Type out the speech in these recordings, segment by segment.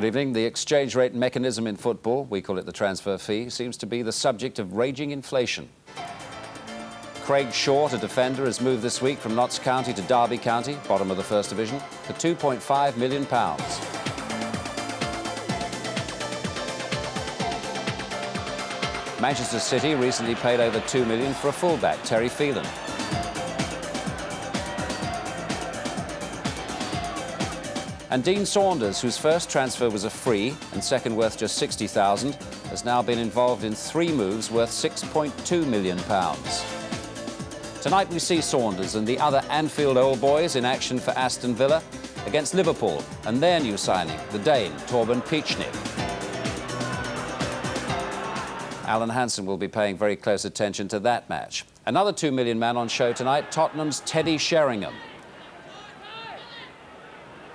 Good evening. The exchange rate mechanism in football, we call it the transfer fee, seems to be the subject of raging inflation. Craig Short, a defender, has moved this week from Notts County to Derby County, bottom of the First Division, for £2.5 million. Manchester City recently paid over £2 million for a fullback, Terry Phelan. And Dean Saunders, whose first transfer was a free and second worth just £60,000, has now been involved in 3 moves worth £6.2 million. Tonight we see Saunders and the other Anfield old boys in action for Aston Villa against Liverpool and their new signing, the Dane, Torben Piechnik. Alan Hansen will be paying very close attention to that match. Another £2 million man on show tonight, Tottenham's Teddy Sheringham.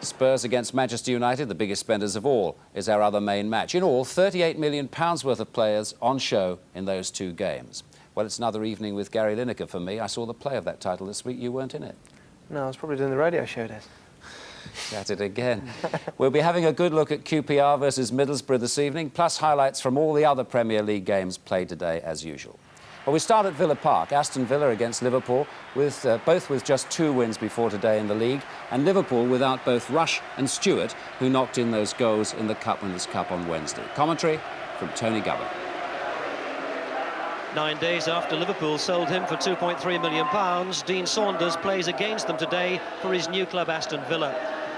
Spurs against Manchester United, the biggest spenders of all, is our other main match. In all, £38 million worth of players on show in those 2 games. Well, it's another evening with Gary Lineker for me. I saw the play of that title this week. You weren't in it. No, I was probably doing the radio show, Des. At it again. We'll be having a good look at QPR versus Middlesbrough this evening, plus highlights from all the other Premier League games played today, as usual. Well, we start at Villa Park. Aston Villa against Liverpool, both with just 2 wins before today in the league, and Liverpool without both Rush and Stewart, who knocked in those goals in the Cup Winners' Cup on Wednesday. Commentary from Tony Gubber. 9 days after Liverpool sold him for £2.3 million, Dean Saunders plays against them today for his new club Aston Villa.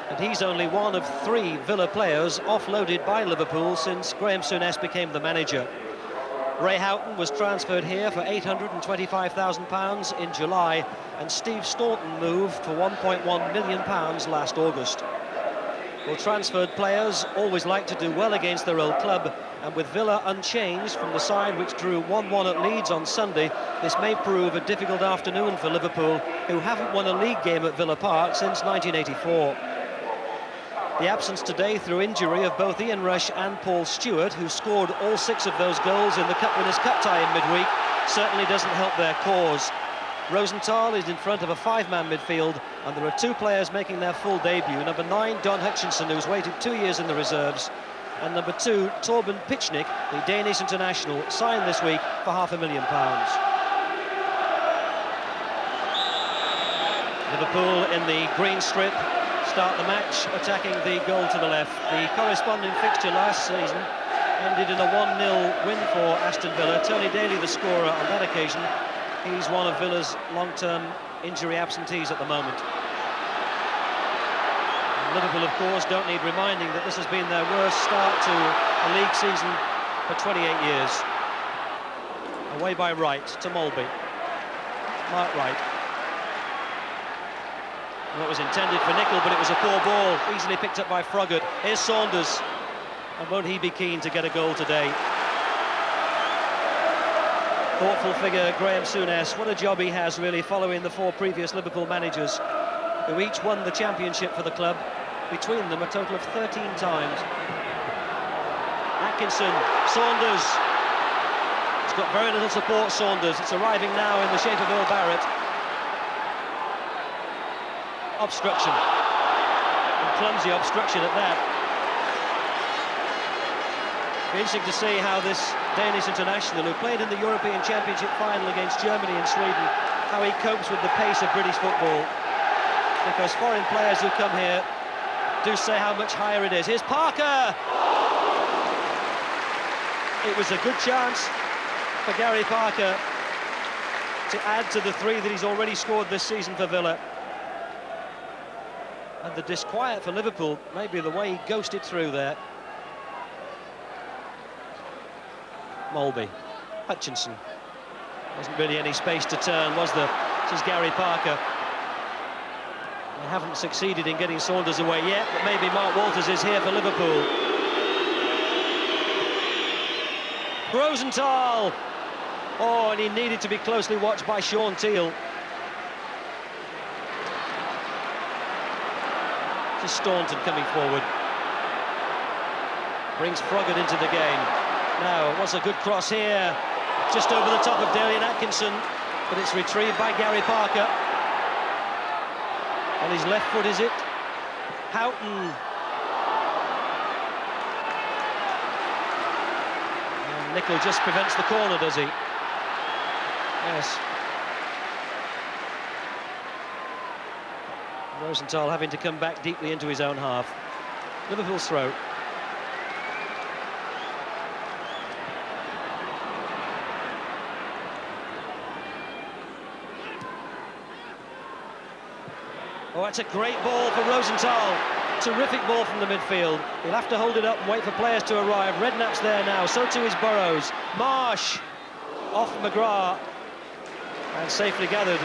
And he's only one of 3 Villa players offloaded by Liverpool since Graham Souness became the manager. Ray Houghton was transferred here for £825,000 in July, and Steve Staunton moved for £1.1 million last August. Well, transferred players always like to do well against their old club, and with Villa unchanged from the side which drew 1-1 at Leeds on Sunday, this may prove a difficult afternoon for Liverpool, who haven't won a league game at Villa Park since 1984. The absence today through injury of both Ian Rush and Paul Stewart, who scored all 6 of those goals in the Cup Winners' Cup tie in midweek, certainly doesn't help their cause. Rosenthal is in front of a 5-man midfield, and there are 2 players making their full debut. Number 9, Don Hutchinson, who's waited 2 years in the reserves, and number 2, Torben Piechnik, the Danish international, signed this week for £500,000. Liverpool in the green strip start the match attacking the goal to the left. The corresponding fixture last season ended in a 1-0 win for Aston Villa. Tony Daly the scorer on that occasion. He's one of Villa's long-term injury absentees at the moment. And Liverpool, of course, don't need reminding that this has been their worst start to a league season for 28 years. Away by Wright to Molby. Mark Wright. What was intended for Nicol, but it was a poor ball, easily picked up by Froggatt. Here's Saunders, and won't he be keen to get a goal today? Thoughtful figure, Graham Souness. What a job he has, really, following the 4 previous Liverpool managers, who each won the championship for the club, between them a total of 13 times. Atkinson, Saunders. He's got very little support, Saunders. It's arriving now in the shape of Earl Barrett. Obstruction, and clumsy obstruction at that. Be interesting to see how this Danish international, who played in the European Championship final against Germany and Sweden, how he copes with the pace of British football. Because foreign players who come here do say how much higher it is. Here's Parker! It was a good chance for Gary Parker to add to the 3 that he's already scored this season for Villa. And the disquiet for Liverpool may be the way he ghosted through there. Molby, Hutchinson. Wasn't really any space to turn, was there? This is Gary Parker. They haven't succeeded in getting Saunders away yet, but maybe Mark Walters is here for Liverpool. Rosenthal! Oh, and he needed to be closely watched by Sean Teal. Staunton coming forward, brings Froggatt into the game. Now, it was a good cross here, just over the top of Dalian Atkinson, but it's retrieved by Gary Parker. On his left foot, is it? Houghton. Nicol just prevents the corner, does he? Yes. Rosenthal having to come back deeply into his own half. Liverpool's throw. Oh, that's a great ball for Rosenthal. Terrific ball from the midfield. He'll have to hold it up and wait for players to arrive. Redknapp's there now, so too is Burrows. Marsh off McGrath and safely gathered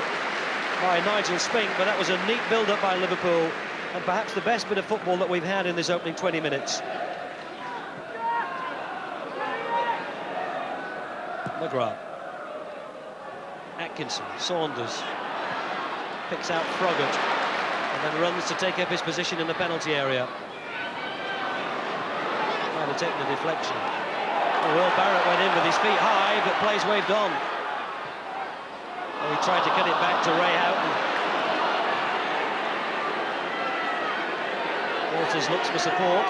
by Nigel Spink, but that was a neat build-up by Liverpool and perhaps the best bit of football that we've had in this opening 20 minutes. McGrath. Atkinson, Saunders picks out Froggatt and then runs to take up his position in the penalty area. Might have taken a deflection. Will Barrett went in with his feet high, but plays waved on. He tried to cut it back to Ray Houghton. Walters looks for support.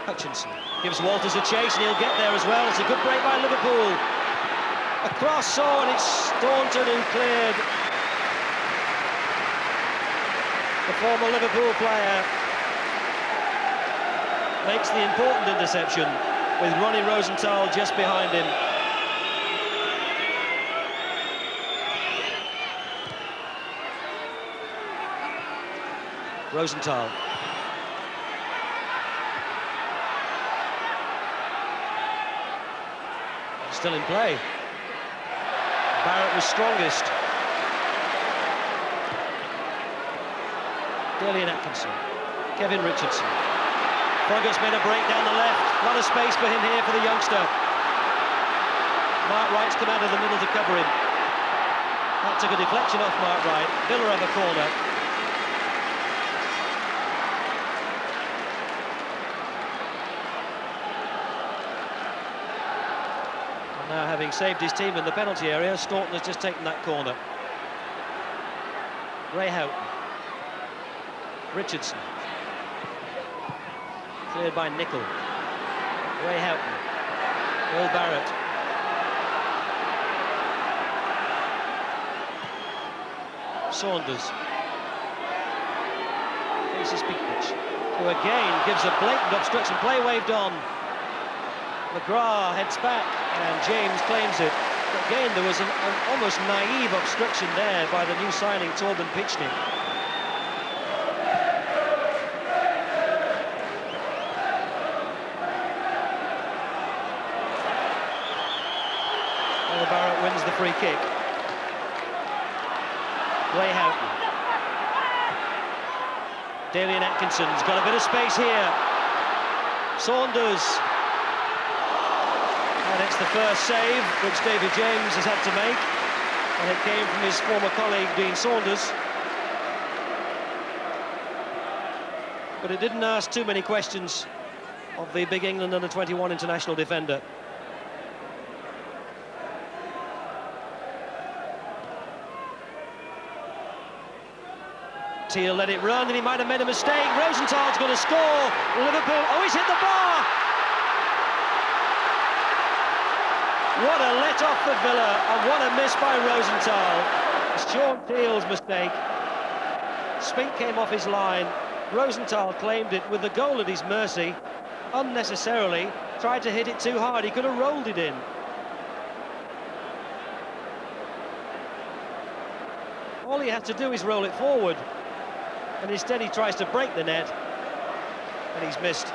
Hutchinson gives Walters a chase and he'll get there as well. It's a good break by Liverpool. Across, and it's Staunton who cleared. The former Liverpool player makes the important interception with Ronnie Rosenthal just behind him. Rosenthal. Still in play. Barrett was strongest. Delian Atkinson. Kevin Richardson. Froggatt's made a break down the left. A lot of space for him here for the youngster. Mark Wright's come out of the middle to cover him. That took a deflection off Mark Wright. Villa have a corner. And now, having saved his team in the penalty area, Staunton has just taken that corner. Ray Houghton. Richardson. Cleared by Nicol. Ray Houghton. Will Barrett. Saunders. Faces Piknic, who again gives a blatant obstruction. Play waved on. McGrath heads back and James claims it. But again, there was an almost naive obstruction there by the new signing Torben Piknic. Barrett wins the free kick. Ray Houghton. Delian Atkinson's got a bit of space here. Saunders. And it's the first save which David James has had to make. And it came from his former colleague Dean Saunders. But it didn't ask too many questions of the big England under-21 international defender. He'll let it run, and he might have made a mistake. Rosenthal's going to score. Liverpool, oh, he's hit the bar! What a let-off for Villa, and what a miss by Rosenthal. It's Sean Teal's mistake. Spink came off his line. Rosenthal claimed it with the goal at his mercy. Unnecessarily tried to hit it too hard. He could have rolled it in. All he had to do is roll it forward. And instead he tries to break the net, and he's missed.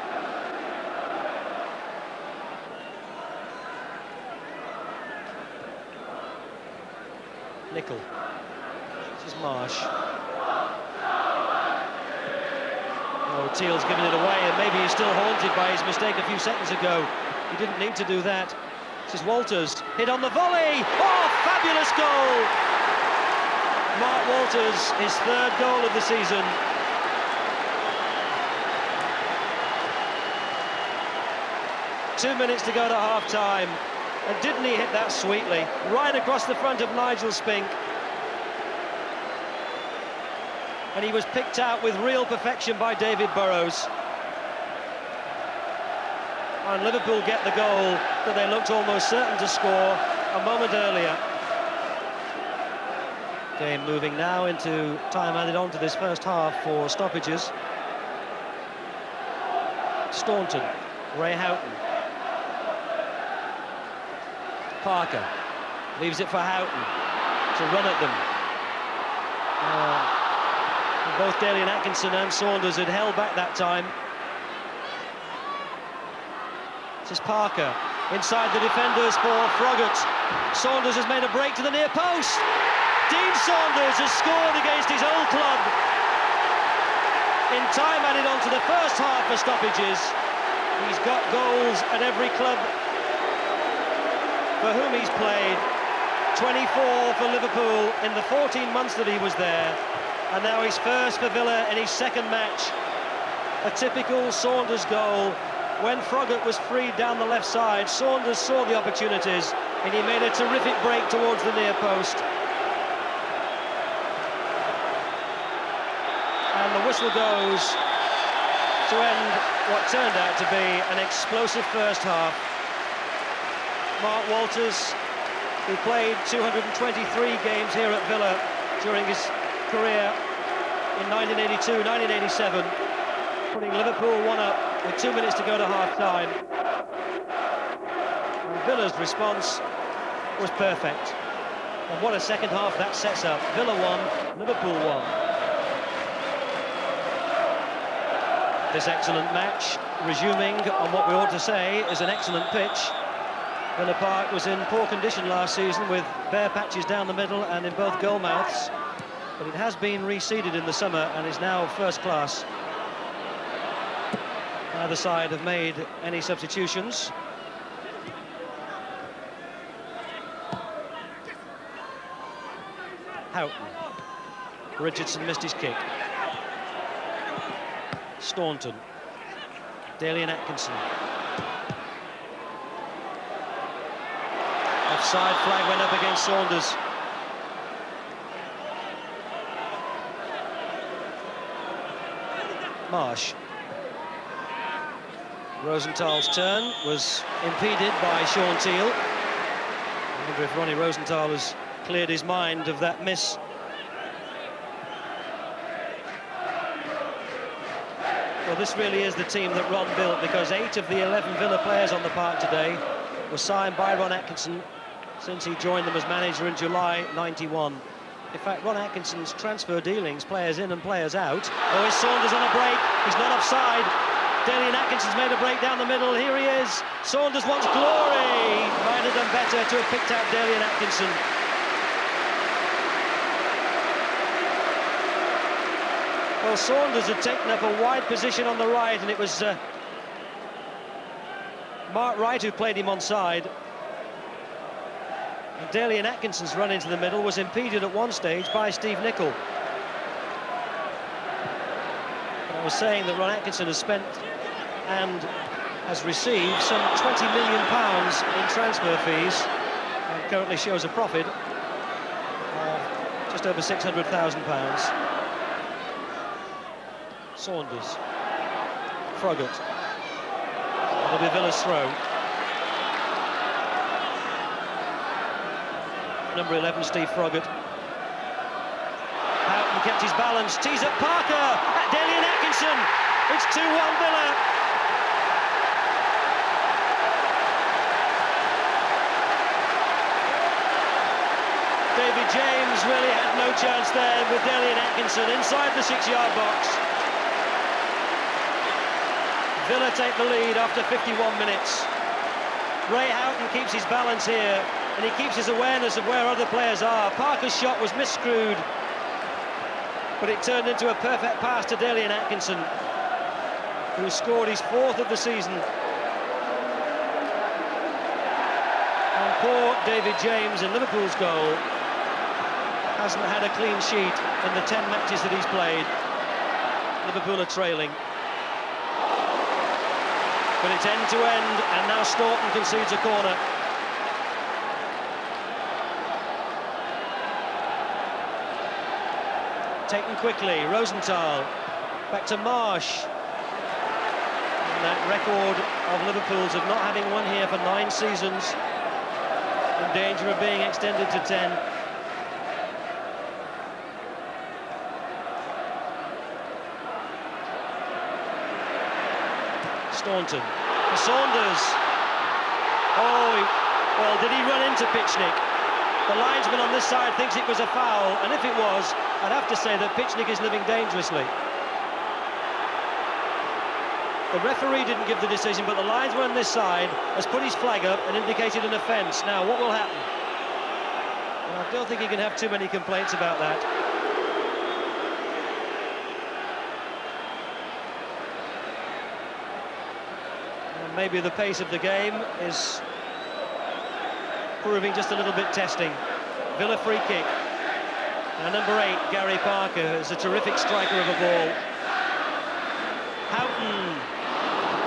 Nicol. This is Marsh. Oh, Teal's given it away, and maybe he's still haunted by his mistake a few seconds ago. He didn't need to do that. This is Walters, hit on the volley. Oh, fabulous goal! Mark Walters, his third goal of the season. Two minutes to go to half-time, and didn't he hit that sweetly? Right across the front of Nigel Spink. And he was picked out with real perfection by David Burrows. And Liverpool get the goal that they looked almost certain to score a moment earlier. Game moving now into time added on to this first half for stoppages. Staunton, Ray Houghton. Parker leaves it for Houghton to run at them. Both Daly and Atkinson and Saunders had held back that time. This is Parker inside the defenders for Froggatt. Saunders has made a break to the near post. Dean Saunders has scored against his old club. In time added on to the first half for stoppages. He's got goals at every club for whom he's played. 24 for Liverpool in the 14 months that he was there. And now he's first for Villa in his second match. A typical Saunders goal. When Froggatt was freed down the left side, Saunders saw the opportunities and he made a terrific break towards the near post. And the whistle goes to end what turned out to be an explosive first half. Mark Walters, who played 223 games here at Villa during his career in 1982, 1987, putting Liverpool 1-up with 2 minutes to go to half-time. Villa's response was perfect. And what a second half that sets up. Villa 1, Liverpool 1. This excellent match, resuming on what we ought to say is an excellent pitch. Villa Park was in poor condition last season with bare patches down the middle and in both goal mouths, but it has been reseeded in the summer and is now first class. Neither side have made any substitutions. Houghton. Richardson missed his kick. Staunton. Daly and Atkinson. Offside flag went up against Saunders. Marsh. Rosenthal's turn was impeded by Sean Teal. I wonder if Ronnie Rosenthal has cleared his mind of that miss. Well, this really is the team that Ron built, because 8 of the 11 Villa players on the park today were signed by Ron Atkinson since he joined them as manager in July '91. In fact, Ron Atkinson's transfer dealings, players in and players out. Oh, is Saunders on a break? He's not offside. Daly and Atkinson's made a break down the middle. Here he is. Saunders wants glory. Might have done better to have picked out Daly and Atkinson. Well, Saunders had taken up a wide position on the right, and it was Mark Wright who played him onside. And Daly and Atkinson's run into the middle was impeded at one stage by Steve Nicol. I was saying that Ron Atkinson has spent and has received some £20 million in transfer fees and currently shows a profit of just over £600,000. Saunders. Froggatt. It'll be Villa's throw. Number 11, Steve Froggatt. Houghton kept his balance, tees up Parker, at Daly and Atkinson. It's 2-1 Villa. David James really had no chance there with Daly and Atkinson inside the 6-yard box. Villa take the lead after 51 minutes. Ray Houghton keeps his balance here, and he keeps his awareness of where other players are. Parker's shot was misscrewed, but it turned into a perfect pass to Daly and Atkinson, who scored his 4th of the season. And poor David James, in Liverpool's goal, hasn't had a clean sheet in the 10 matches that he's played. Liverpool are trailing. But it's end to end, and now Staunton concedes a corner. Taken quickly, Rosenthal, back to Marsh. And that record of Liverpool's of not having won here for 9 seasons, in danger of being extended to 10. Staunton for Saunders. Oh, well, did he run into Pitchnick? The linesman on this side thinks it was a foul, and if it was, I'd have to say that Pitchnick is living dangerously. The referee didn't give the decision, but the linesman on this side has put his flag up and indicated an offence. Now, what will happen? Well, I don't think he can have too many complaints about that. And maybe the pace of the game is proving just a little bit testing. Villa free kick. And number 8, Gary Parker, is a terrific striker of a ball. Houghton.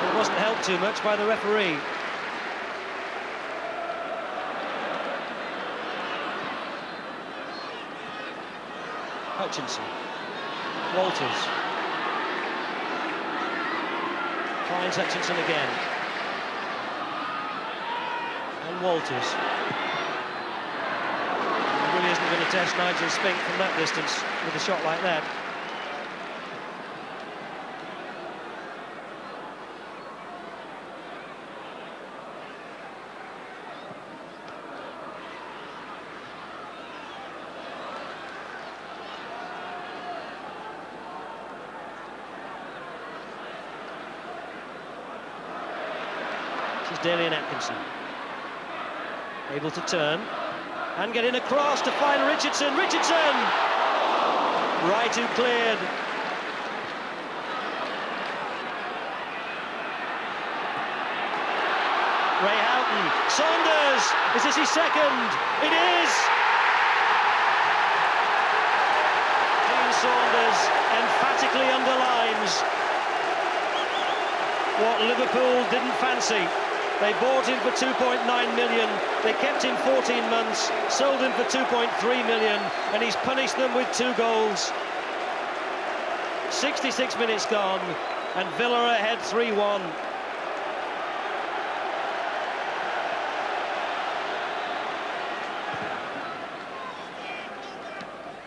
It wasn't helped too much by the referee. Hutchinson. Walters. Finds Hutchinson again. And Walters. He really isn't going to test Nigel Spink from that distance with a shot like that. Daly and Atkinson able to turn and get in across to find Richardson. Right, who cleared. Ray Houghton. Saunders, is this his second? It is. Dean Saunders emphatically underlines what Liverpool didn't fancy. They bought him for 2.9 million, they kept him 14 months, sold him for 2.3 million, and he's punished them with 2 goals. 66 minutes gone, and Villa are ahead 3-1.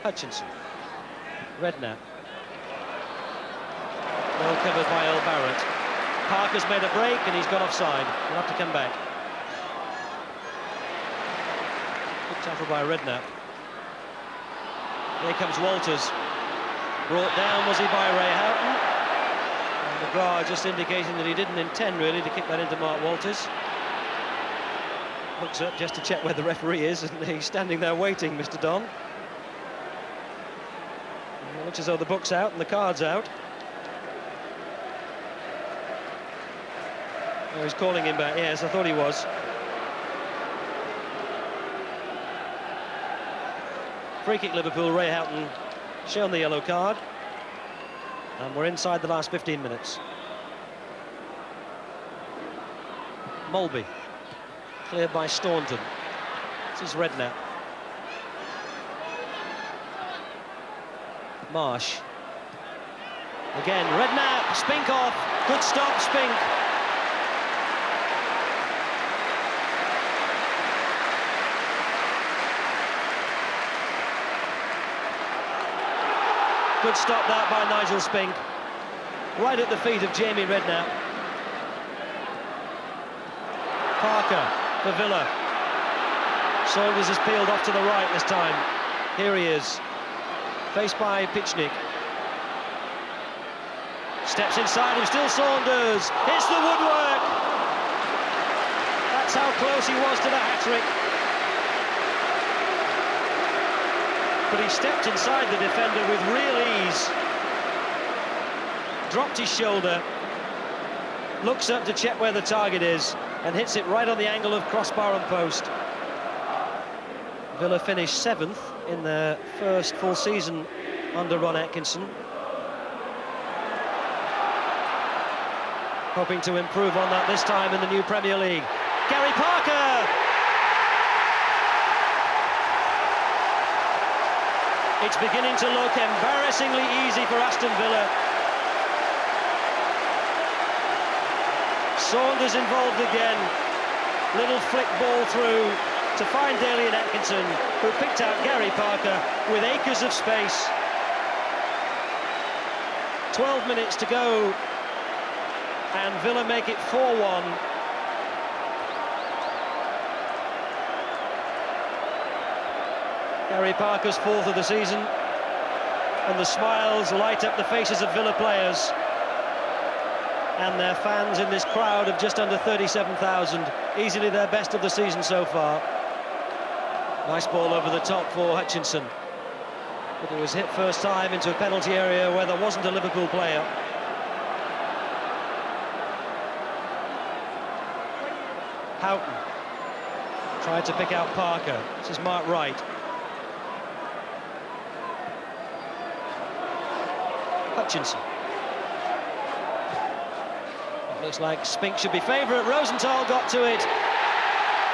Hutchinson. Redknapp. Well covered by Earl Barrett. Parker's made a break and he's gone offside. He'll have to come back. Good tackle by Redknapp. Here comes Walters. Brought down, was he, by Ray Houghton? And McGrath just indicating that he didn't intend really to kick that into Mark Walters. Looks up just to check where the referee is, and he's standing there waiting, Mr. Don. And it looks as though the book's out and the card's out. Oh, he's calling him back. Yes, I thought he was. Free kick Liverpool, Ray Houghton shown the yellow card. And we're inside the last 15 minutes. Mulby. Cleared by Staunton. This is Redknapp. Marsh. Again, Redknapp, Spink off. Good stop, Spink. Good stop that by Nigel Spink. Right at the feet of Jamie Redknapp. Parker for Villa. Saunders has peeled off to the right this time. Here he is. Faced by Pitchnick. Steps inside him, still Saunders. It's the woodwork. That's how close he was to the hat-trick. But he stepped inside the defender with real ease. Dropped his shoulder. Looks up to check where the target is and hits it right on the angle of crossbar and post. Villa finished 7th in their first full season under Ron Atkinson. Hoping to improve on that this time in the new Premier League. Gary Parker! It's beginning to look embarrassingly easy for Aston Villa. Saunders involved again. Little flick ball through to find Dalian Atkinson, who picked out Gary Parker with acres of space. 12 minutes to go, and Villa make it 4-1. Gary Parker's fourth of the season, and the smiles light up the faces of Villa players and their fans in this crowd of just under 37,000. Easily their best of the season so far. Nice ball over the top for Hutchinson, but it was hit first time into a penalty area where there wasn't a Liverpool player. Houghton tried to pick out Parker. This is Mark Wright. Hutchinson. It looks like Spink should be favourite. Rosenthal got to it.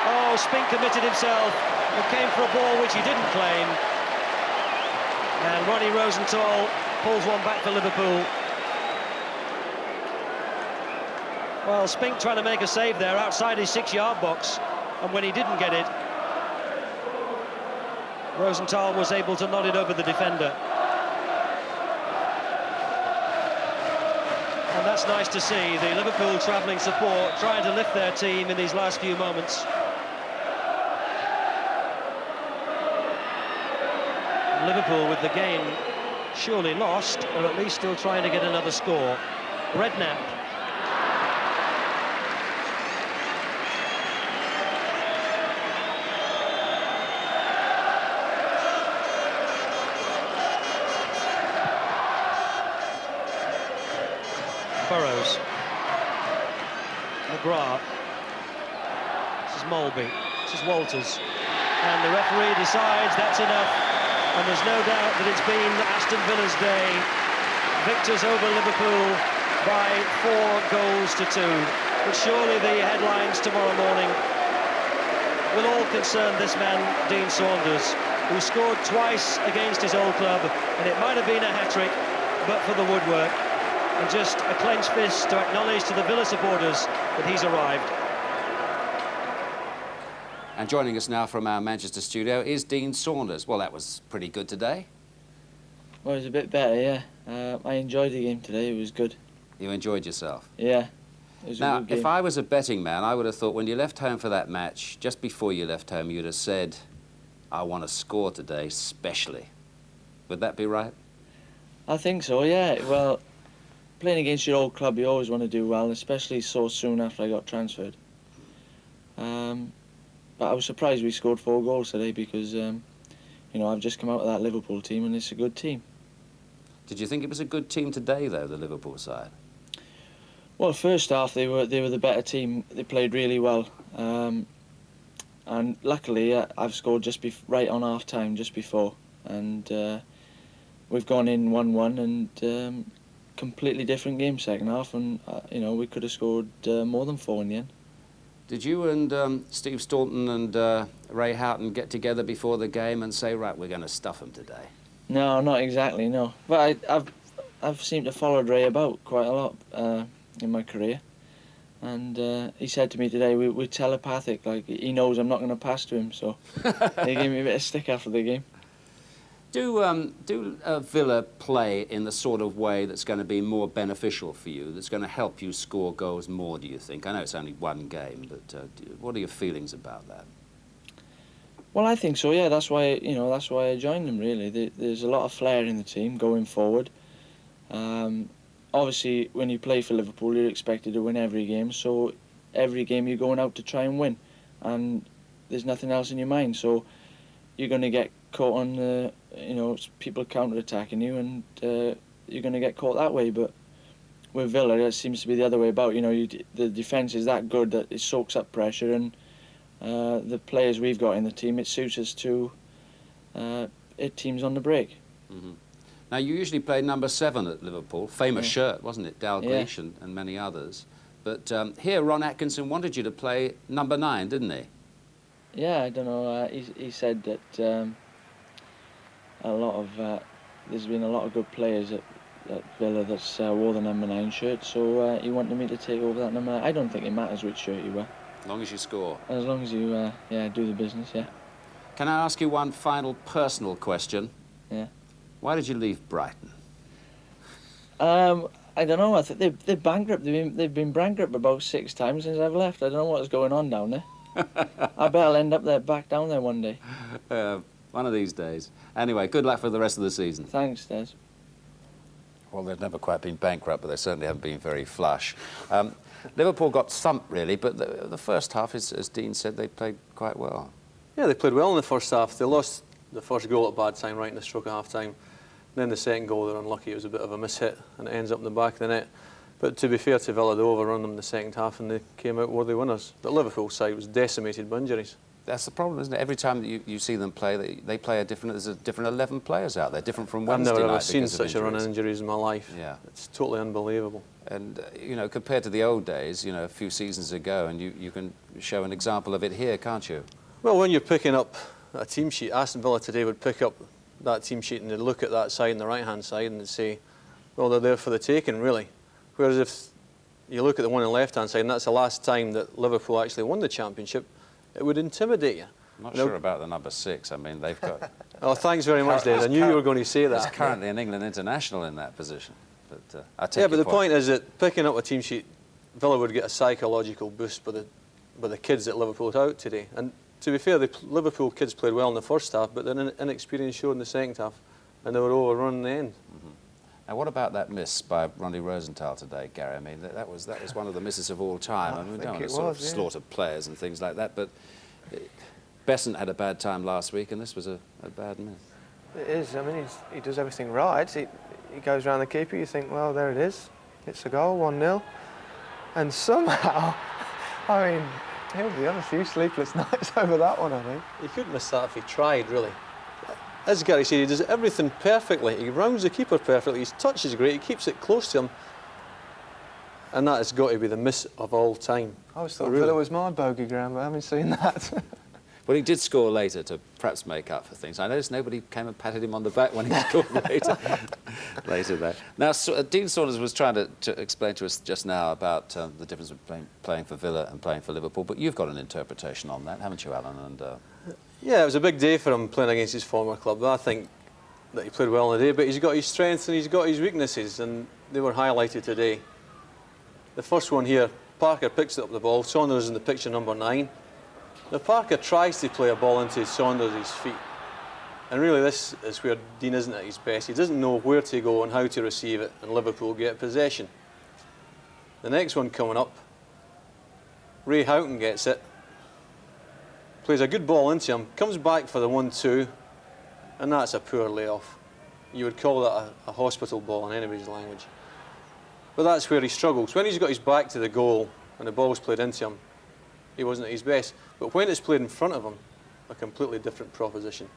Oh, Spink committed himself and came for a ball which he didn't claim. And Ronnie Rosenthal pulls one back for Liverpool. Well, Spink trying to make a save there outside his 6-yard box, and when he didn't get it, Rosenthal was able to nod it over the defender. And that's nice to see, the Liverpool travelling support trying to lift their team in these last few moments. Liverpool with the game surely lost, or at least still trying to get another score. Redknapp. Burrows. McGrath. This is Molby. This is Walters. And the referee decides that's enough. And there's no doubt that it's been Aston Villa's day. Victors over Liverpool by 4-2. But surely the headlines tomorrow morning will all concern this man, Dean Saunders, who scored twice against his old club, and it might have been a hat-trick, but for the woodwork. And just a clenched fist to acknowledge to the Villa supporters that he's arrived. And joining us now from our Manchester studio is Dean Saunders. Well, that was pretty good today. Well, it was a bit better, yeah. I enjoyed the game today. It was good. You enjoyed yourself? Yeah, it was a Now, good game. if I was a betting man, I would have thought when you left home for that match, just before you left home, you'd have said, I want to score today, especially. Would that be right? I think so, yeah. Well, playing against your old club, you always want to do well, especially so soon after I got transferred. But I was surprised we scored 4 goals today because, you know, I've just come out of that Liverpool team and it's a good team. Did you think it was a good team today, though, the Liverpool side? Well, first half they were the better team. They played really well, and luckily I've scored just right on half time, just before, and we've gone in 1-1 and completely different game second half, and you know, we could have scored more than 4 in the end. Did you and Steve Staunton and Ray Houghton get together before the game and say, right, we're going to stuff them today? No, not exactly, no. But I've seemed to follow Ray about quite a lot in my career, and he said to me today, we're telepathic, like he knows I'm not going to pass to him, so he gave me a bit of stick after the game. Do Villa play in the sort of way that's going to be more beneficial for you, that's going to help you score goals more, do you think? I know it's only one game, but what are your feelings about that? Well, I think so, yeah. That's why, you know, that's why I joined them, really. There's a lot of flair in the team going forward. Obviously, when you play for Liverpool, you're expected to win every game, so every game you're going out to try and win, and there's nothing else in your mind, so you're going to get caught on, you know, people counter-attacking you, and you're going to get caught that way. But with Villa, it seems to be the other way about. You know, the defence is that good that it soaks up pressure, and the players we've got in the team, it suits us to hit teams on the break. Mm-hmm. Now, you usually play number 7 at Liverpool. Famous shirt, wasn't it? Dalglish and many others. But here, Ron Atkinson wanted you to play number 9, didn't he? Yeah, I don't know. He said that a lot of there's been a lot of good players at at Villa that's wore the number 9 shirt, so he wanted me to take over that number. I don't think it matters which shirt you wear. As long as you score. As long as you do the business, yeah. Can I ask you one final personal question? Yeah. Why did you leave Brighton? I don't know. I think they're bankrupt. They've been bankrupt about 6 times since I've left. I don't know what's going on down there. I bet I'll end up back down there one day. One of these days. Anyway, good luck for the rest of the season. Thanks, Des. Well, they've never quite been bankrupt, but they certainly haven't been very flush. Liverpool got thumped, really, but the first half, as Dean said, they played quite well. Yeah, they played well in the first half. They lost the first goal at a bad time, right in the stroke of half-time. Then the second goal, they're unlucky. It was a bit of a mishit, and it ends up in the back of the net. But to be fair to Villa, they overrun them in the second half, and they came out worthy winners. The Liverpool side was decimated by injuries. That's the problem, isn't it? Every time that you see them play, they play there's a different 11 players out there, different from I've Wednesday night. never ever seen because of such a run of injuries. injuries in my life. Yeah. It's totally unbelievable. And, you know, compared to the old days, you know, a few seasons ago, and you can show an example of it here, can't you? Well, when you're picking up a team sheet, Aston Villa today would pick up that team sheet and they'd look at that side and the right-hand side and they'd say, well, they're there for the taking, really. Whereas if you look at the one on the left-hand side, and that's the last time that Liverpool actually won the championship, it would intimidate you. I'm not sure about the number 6. I mean, they've got... Oh, thanks very much, Des. I knew you were going to say There's that. currently an England international in that position. But I take Yeah, but your the point is that picking up a team sheet, Villa would get a psychological boost by the kids that Liverpool had out today. And to be fair, the Liverpool kids played well in the first half, but their inexperience showed in the second half, and they were overrun in the end. Mm-hmm. Now, what about that miss by Ronnie Rosenthal today, Gary? I mean, that was one of the misses of all time. I mean, we don't want to sort of slaughter players and things like that, but Besant had a bad time last week, and this was a bad miss. It is. I mean, he does everything right. He goes around the keeper. You think, well, there it is. It's a goal, 1-0. And somehow, I mean, he'll be on a few sleepless nights over that one, I think. He couldn't miss that if he tried, really. As Gary said, he does everything perfectly. He rounds the keeper perfectly. His touch is great. He keeps it close to him. And that has got to be the miss of all time. I always thought Villa was my bogey ground, but I haven't seen that. Well, he did score later to perhaps make up for things. I noticed nobody came and patted him on the back when he scored later there. Now, Dean Saunders was trying to explain to us just now about the difference between playing for Villa and playing for Liverpool, but you've got an interpretation on that, haven't you, Alan? And yeah, it was a big day for him playing against his former club. I think that he played well on the day, but he's got his strengths and he's got his weaknesses, and they were highlighted today. The first one here, Parker picks up the ball. Saunders is in the picture, number 9. Now, Parker tries to play a ball into Saunders' feet. And really, this is where Dean isn't at his best. He doesn't know where to go and how to receive it, and Liverpool get possession. The next one coming up, Ray Houghton gets it, plays a good ball into him, comes back for the 1-2, and that's a poor layoff. You would call that a hospital ball in anybody's language. But that's where he struggles. When he's got his back to the goal and the ball's played into him, he wasn't at his best. But when it's played in front of him, a completely different proposition.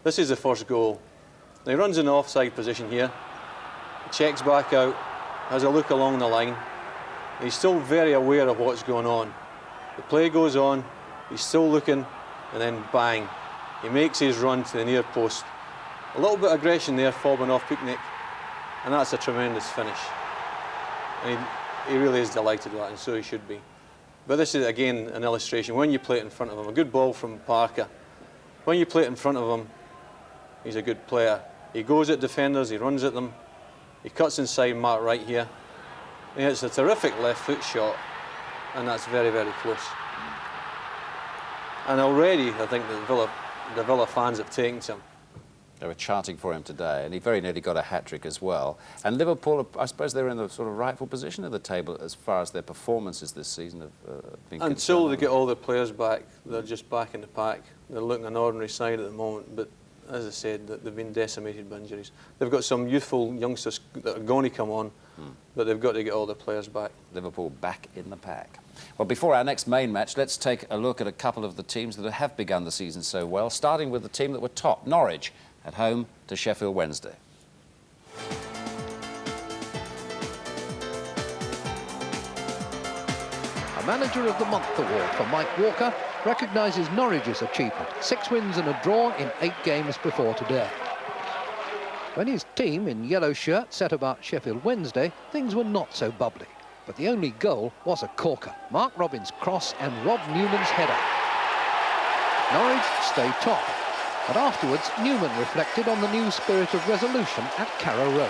This is the first goal. Now he runs in the offside position here, checks back out, has a look along the line. He's still very aware of what's going on. The play goes on, he's still looking, and then bang, he makes his run to the near post. A little bit of aggression there, fobbing off Picnic, and that's a tremendous finish. And he really is delighted with that, and so he should be. But this is, again, an illustration. When you play it in front of him, a good ball from Parker. When you play it in front of him, he's a good player. He goes at defenders, he runs at them, he cuts inside Mark right here. He hits a terrific left foot shot, and that's very, very close. And already, I think the Villa fans have taken to him. they were chanting for him today, and he very nearly got a hat-trick as well. And Liverpool, I suppose they're in the sort of rightful position at the table as far as their performances this season have been concerned. Until they get all the players back, they're just back in the pack. They're looking an ordinary side at the moment, but as I said, they've been decimated by injuries. They've got some youthful youngsters that are going to come on, but they've got to get all the players back. Liverpool back in the pack. Well, before our next main match, let's take a look at a couple of the teams that have begun the season so well, starting with the team that were top, Norwich, at home to Sheffield Wednesday. A Manager of the Month award for Mike Walker recognises Norwich's achievement. 6 wins and a draw in 8 games before today. When his team in yellow shirt set about Sheffield Wednesday, things were not so bubbly. But the only goal was a corker. Mark Robins' cross and Rob Newman's header. Norwich stay top. But afterwards, Newman reflected on the new spirit of resolution at Carrow Road.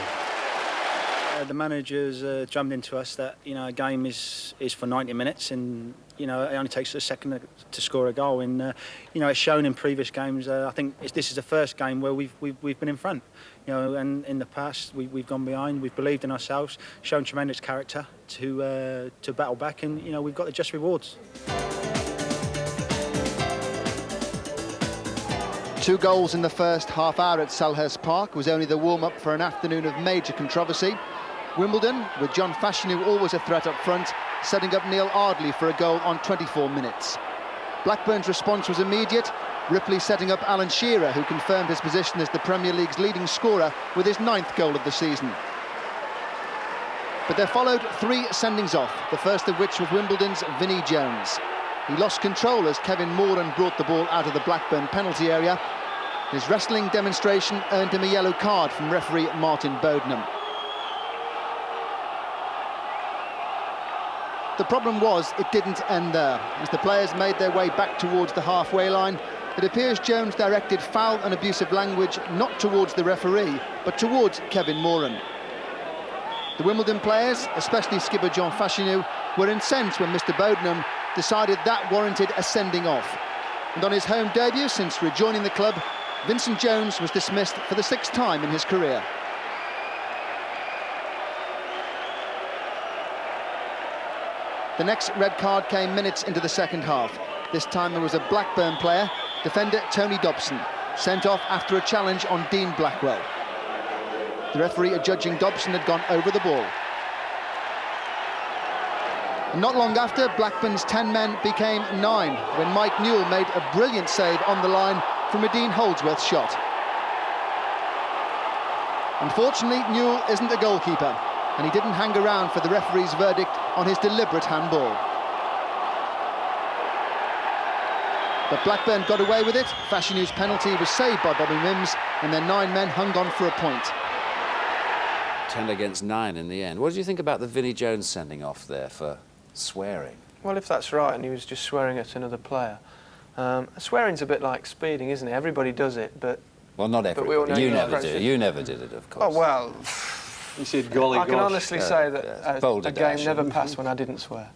The managers drummed into us that, you know, a game is for 90 minutes, and, you know, it only takes a second to score a goal. And you know, it's shown in previous games. I think this is the first game where we've been in front. You know, and in the past we've gone behind. We've believed in ourselves, shown tremendous character to battle back, and, you know, we've got the just rewards. 2 goals in the first half hour at Selhurst Park was only the warm-up for an afternoon of major controversy. Wimbledon, with John Fashanu always a threat up front, setting up Neil Ardley for a goal on 24 minutes. Blackburn's response was immediate, Ripley setting up Alan Shearer, who confirmed his position as the Premier League's leading scorer with his 9th goal of the season. But there followed 3 sendings off, the first of which was Wimbledon's Vinnie Jones. He lost control as Kevin Moran brought the ball out of the Blackburn penalty area. His wrestling demonstration earned him a yellow card from referee Martin Bodenham. The problem was it didn't end there. As the players made their way back towards the halfway line, it appears Jones directed foul and abusive language not towards the referee, but towards Kevin Moran. The Wimbledon players, especially skipper John Fashanu, were incensed when Mr Bodenham decided that warranted a sending off. And on his home debut since rejoining the club, Vincent Jones was dismissed for the 6th time in his career. The next red card came minutes into the second half. This time there was a Blackburn player, defender Tony Dobson, sent off after a challenge on Dean Blackwell. The referee adjudging Dobson had gone over the ball. And not long after, Blackburn's 10 men became 9 when Mike Newell made a brilliant save on the line from a Dean Holdsworth shot. Unfortunately, Newell isn't a goalkeeper, and he didn't hang around for the referee's verdict on his deliberate handball. But Blackburn got away with it. Fashanu's penalty was saved by Bobby Mims, and their 9 men hung on for a point. 10 against 9 in the end. What did you think about the Vinnie Jones sending off there for swearing? Well, if that's right, and he was just swearing at another player. Swearing's a bit like speeding, isn't it? Everybody does it, but... Well, not everybody. You never did. You never did it, of course. Oh, well... You said golly gosh. I can honestly say that a game never passed when I didn't swear.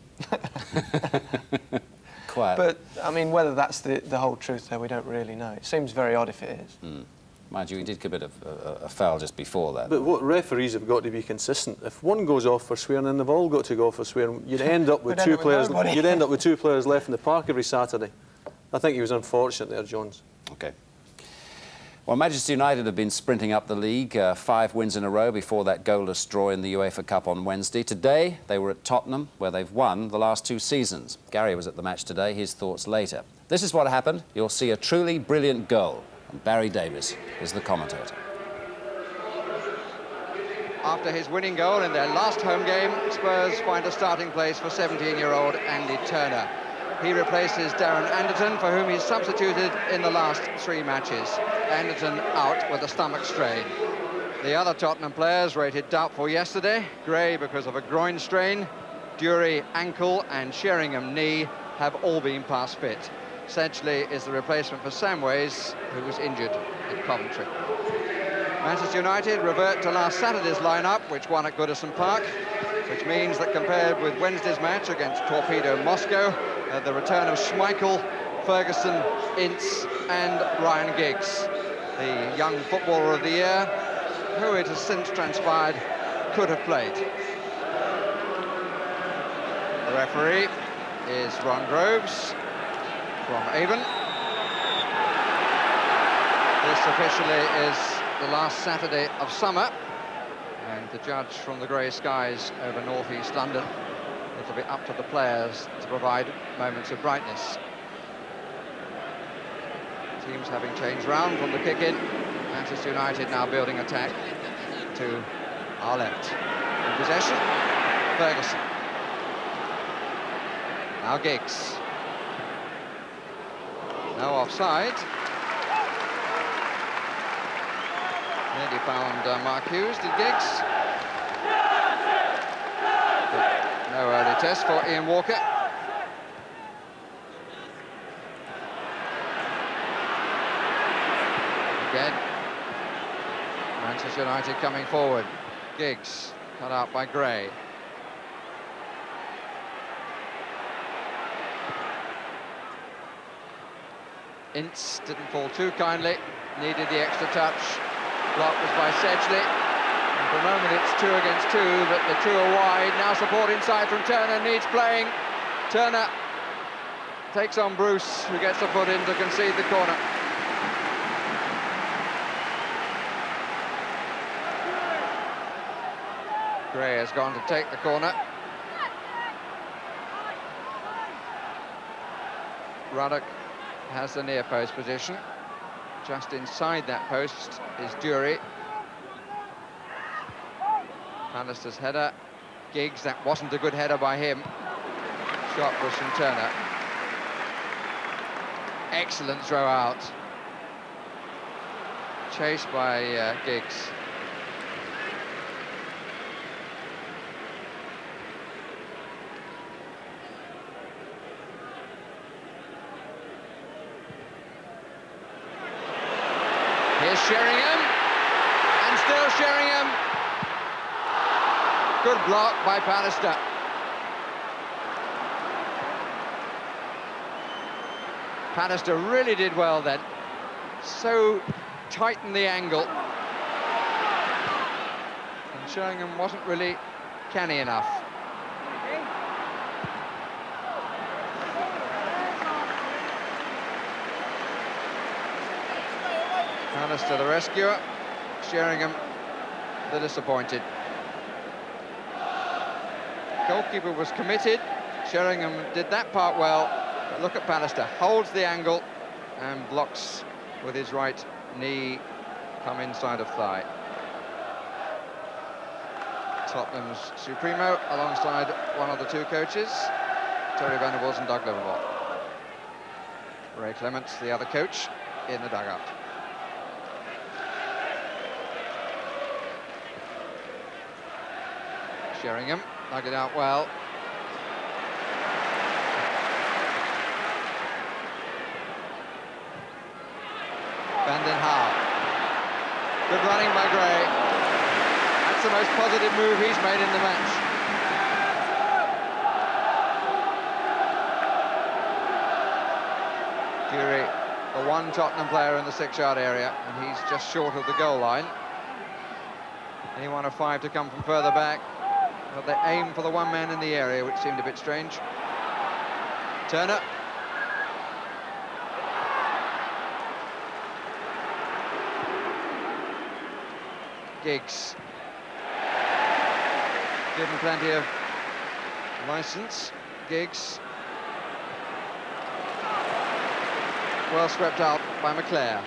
Quite. But, I mean, whether that's the whole truth there, we don't really know. It seems very odd if it is. Mm. Mind you, he did commit a foul just before that. But what referees have got to be consistent. If one goes off for swearing, then they've all got to go for swearing. You'd end up with 2 players. You'd end up with 2 players left in the park every Saturday. I think he was unfortunate there, Jones. OK. Well, Manchester United have been sprinting up the league, 5 wins in a row before that goalless draw in the UEFA Cup on Wednesday. Today, they were at Tottenham, where they've won the last 2 seasons. Gary was at the match today. His thoughts later. This is what happened. You'll see a truly brilliant goal. And Barry Davis is the commentator. After his winning goal in their last home game, Spurs find a starting place for 17-year-old Andy Turner. He replaces Darren Anderton, for whom he's substituted in the last 3 matches. Anderton out with a stomach strain. The other Tottenham players rated doubtful yesterday. Gray because of a groin strain, Dury ankle and Sheringham knee have all been past fit. Sedgley is the replacement for Samways, who was injured at Coventry. Manchester United revert to last Saturday's lineup, which won at Goodison Park, which means that compared with Wednesday's match against Torpedo Moscow, the return of Schmeichel, Ferguson, Ince and Ryan Giggs, the young footballer of the year, who it has since transpired could have played. The referee is Ron Groves from Avon. This officially is the last Saturday of summer, and the judge from the grey skies over north-east London. It'll be up to the players to provide moments of brightness. Teams having changed round from the kick-in. Manchester United now building attack to our left. In possession, Ferguson. Now Giggs. No offside. Nearly found Mark Hughes, did Giggs? But no early test for Ian Walker. Again, Manchester United coming forward. Giggs, cut out by Gray. Ince didn't fall too kindly, needed the extra touch. Block was by Sedgley. And for a moment it's 2 against 2, but the 2 are wide. Now support inside from Turner, needs playing. Turner takes on Bruce, who gets the foot in to concede the corner. Gray has gone to take the corner. Ruddock has the near post position. Just inside that post is Dury. Pallister's header. Giggs, that wasn't a good header by him. Shot was from Turner. Excellent throw out. Chased by Giggs. Here's Sheringham, and still Sheringham. Good block by Pallister. Pallister really did well then. So tightened the angle. And Sheringham wasn't really canny enough. Pallister the rescuer, Sheringham the disappointed. Goalkeeper was committed, Sheringham did that part well, but look at Pallister, holds the angle and blocks with his right knee, come inside of thigh. Tottenham's Supremo alongside one of the 2 coaches, Terry Venables and Doug Livermore. Ray Clements, the other coach, in the dugout. Sheringham dug it out well. Van den Haar. Good running by Gray. That's the most positive move he's made in the match. Dury, the one Tottenham player in the 6-yard area, and he's just short of the goal line. Any one of 5 to come from further back. But they aim for the one man in the area, which seemed a bit strange. Turner. Giggs. Given plenty of licence. Giggs. Well swept out by McClare.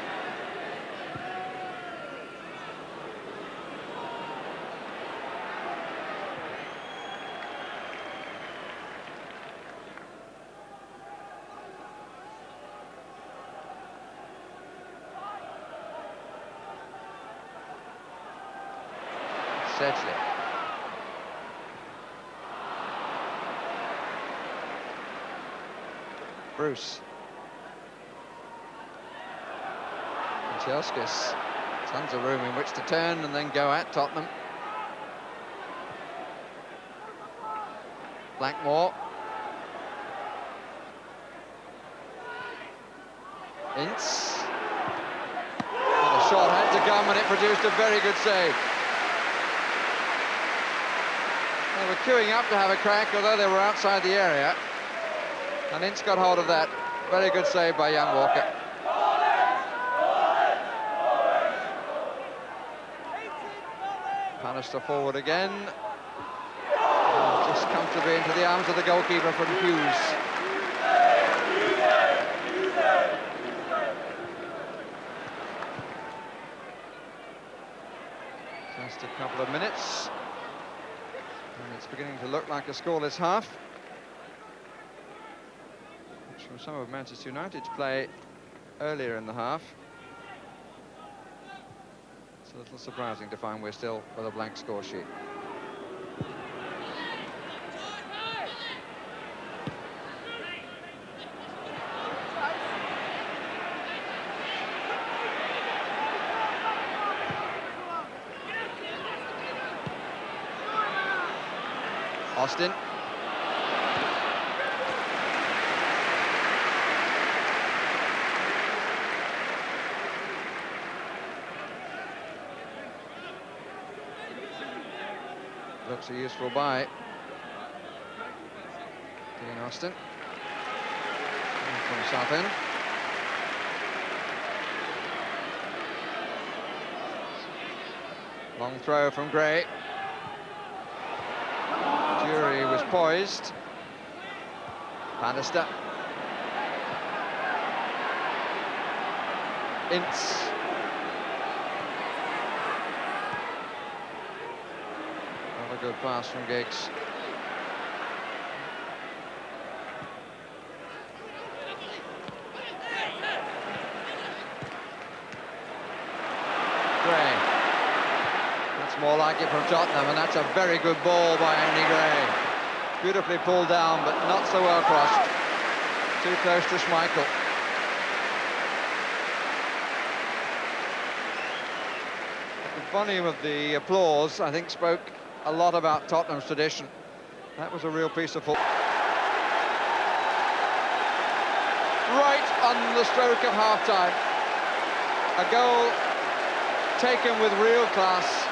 Sedgley. Bruce. Chelskis. Tons of room in which to turn and then go at Tottenham. Blackmore. Ince. Well, the shot had to come and it produced a very good save. They were queuing up to have a crack, although they were outside the area. And Ince got hold of that. Very good save by young Walker. Pallister forward again. And just comfortably into the arms of the goalkeeper from Hughes. Just a couple of minutes. And it's beginning to look like a scoreless half. Which from some of Manchester United's play earlier in the half. It's little surprising to find we're still with a blank score sheet. Austin. Looks a useful buy. Dean Austin. And from Southend. Long throw from Gray. Jury was poised. Bannister. Ince. Another good pass from Giggs. Gray. That's more like it from Tottenham, and that's a very good ball by Andy Gray. Beautifully pulled down, but not so well crossed. Too close to Schmeichel. The volume of the applause, I think, spoke a lot about Tottenham's tradition. That was a real piece of football. Right on the stroke of half-time. A goal taken with real class.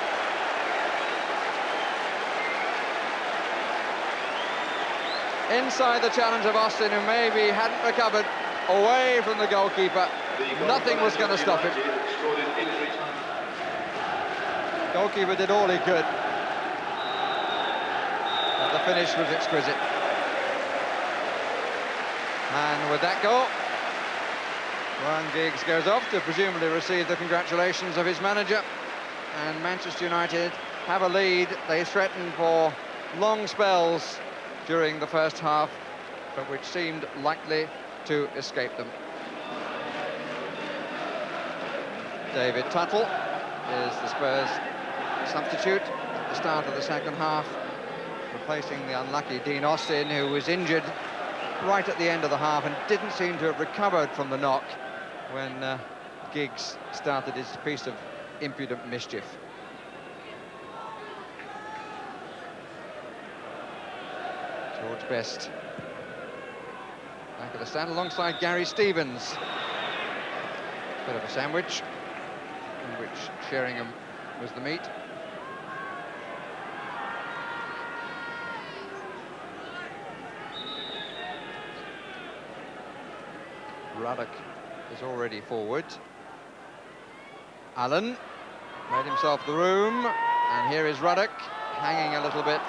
Inside the challenge of Austin, who maybe hadn't recovered, away from the goalkeeper. Nothing was going to stop him. Goalkeeper did all he could. But the finish was exquisite. And with that goal, Ryan Giggs goes off to presumably receive the congratulations of his manager. And Manchester United have a lead. They threatened for long spells during the first half, but which seemed likely to escape them. David Tuttle is the Spurs substitute at the start of the second half, replacing the unlucky Dean Austin, who was injured right at the end of the half and didn't seem to have recovered from the knock when Giggs started his piece of impudent mischief. George Best back at the stand alongside Gary Stevens. Bit of a sandwich in which Sheringham was the meat. Ruddock is already forward. Allen made himself the room, and here is Ruddock hanging a little bit.